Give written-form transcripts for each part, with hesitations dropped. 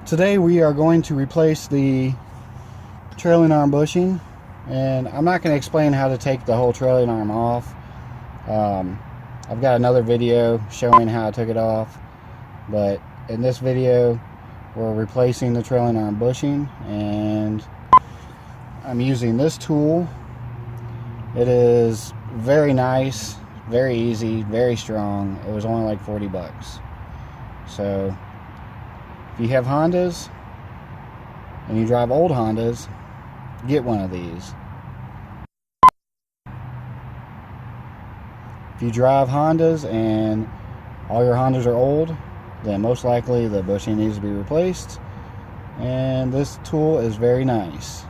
Today we are going to replace the trailing arm bushing, and I'm not going to explain how to take the whole trailing arm off. I've got another video showing how I took it off, but in this video we're replacing the trailing arm bushing, and I'm using this tool. It is very nice, very easy, very strong. It was only like 40 bucks. So if you have Hondas and you drive old Hondas, get one of these. If you drive Hondas and all your Hondas are old, then most likely the bushing needs to be replaced, and this tool is very nice.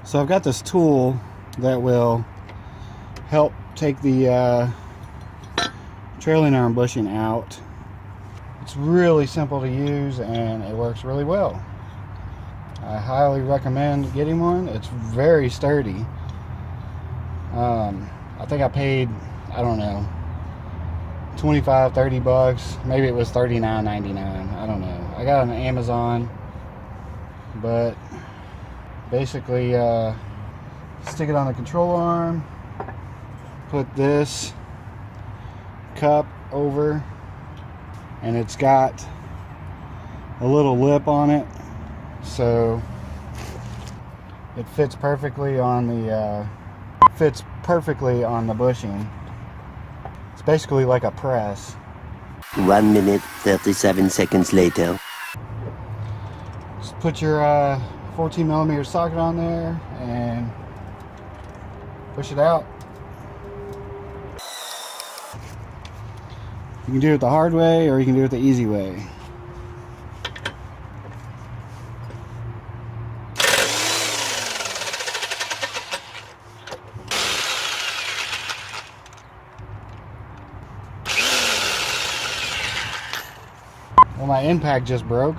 So I've got this tool that will help take the trailing arm bushing out. It's really simple to use and it works really well. I highly recommend getting one. It's very sturdy. I think I paid, I don't know, 25, 30 bucks. Maybe it was $39.99. I don't know. I got it on Amazon, but basically stick it on the control arm, put this cup over, and it's got a little lip on it, so it fits perfectly on the bushing. It's basically like a press. 1 minute 37 seconds later. Just put your 14mm socket on there and push it out. You can do it the hard way or you can do it the easy way. Well, my impact just broke.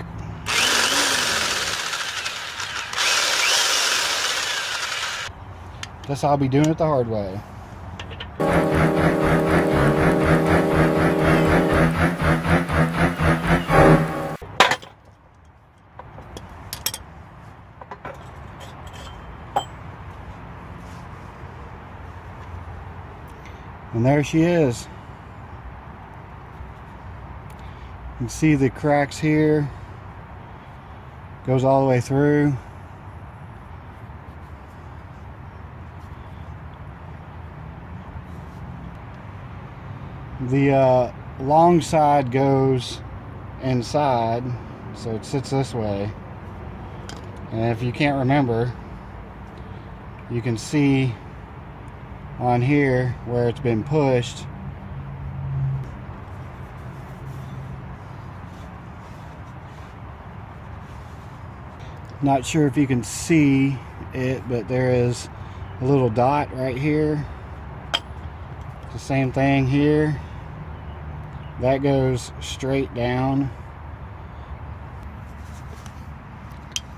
Guess I'll be doing it the hard way. And there she is. You can see the cracks here. Goes all the way through. The long side goes inside, so it sits this way. And if you can't remember, you can see on here where it's been pushed. Not sure if you can see it, but there is a little dot right here. It's the same thing here. That goes straight down.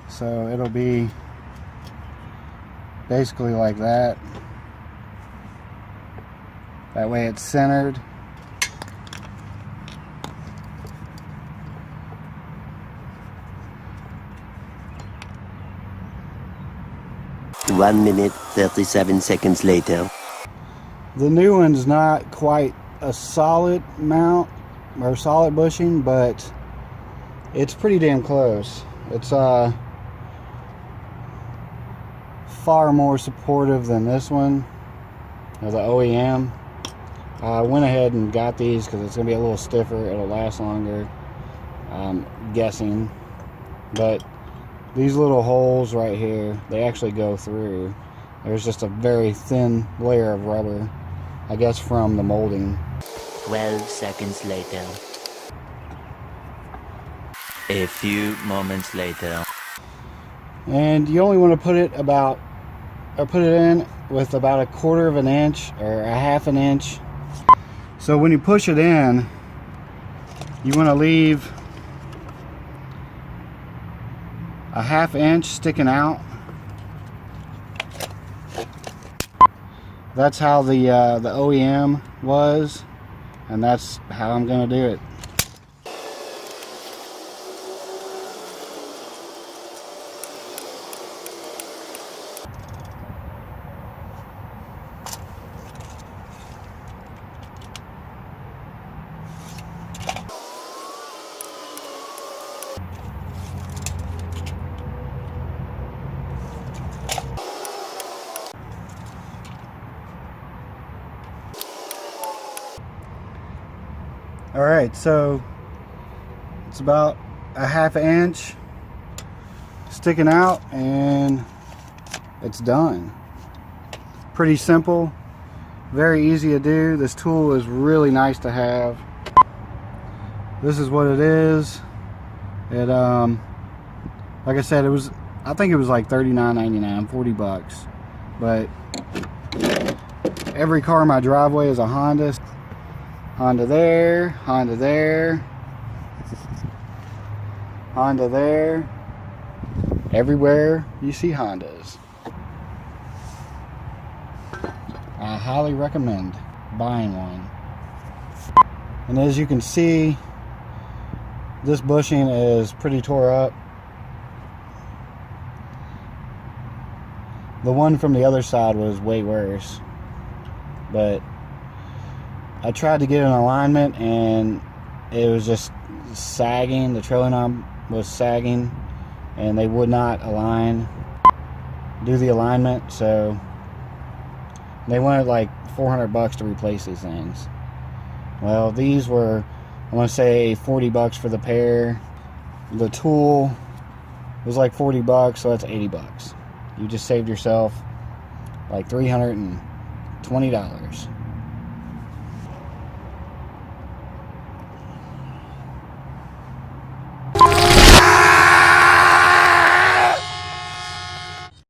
So it'll be basically like that. That way it's centered. 1 minute 37 seconds later. The new one's not quite a solid mount or solid bushing, but it's pretty damn close. It's far more supportive than this one, the OEM. I went ahead and got these because it's going to be a little stiffer. It'll last longer, I'm guessing. But these little holes right here, they actually go through. There's just a very thin layer of rubber, I guess from the molding. 12 seconds later. A few moments later. And you only want to put it in with about a quarter of an inch or a half an inch. So when you push it in, you want to leave a half inch sticking out. That's how the OEM was, and that's how I'm going to do it. Alright, so it's about a half inch sticking out and it's done. Pretty simple, very easy to do. This tool is really nice to have. This is what it is. It like I said, I think it was like $39.99, 40 bucks. But every car in my driveway is a Honda. Honda there, Honda there, Honda there. Everywhere you see Hondas. I highly recommend buying one. And as you can see, this bushing is pretty tore up. The one from the other side was way worse. But I tried to get an alignment and it was just sagging. The trailing arm was sagging and they would not do the alignment, so they wanted like 400 bucks to replace these things. Well, these were, I want to say 40 bucks for the pair. The tool was like 40 bucks, so that's 80 bucks. You just saved yourself like $320.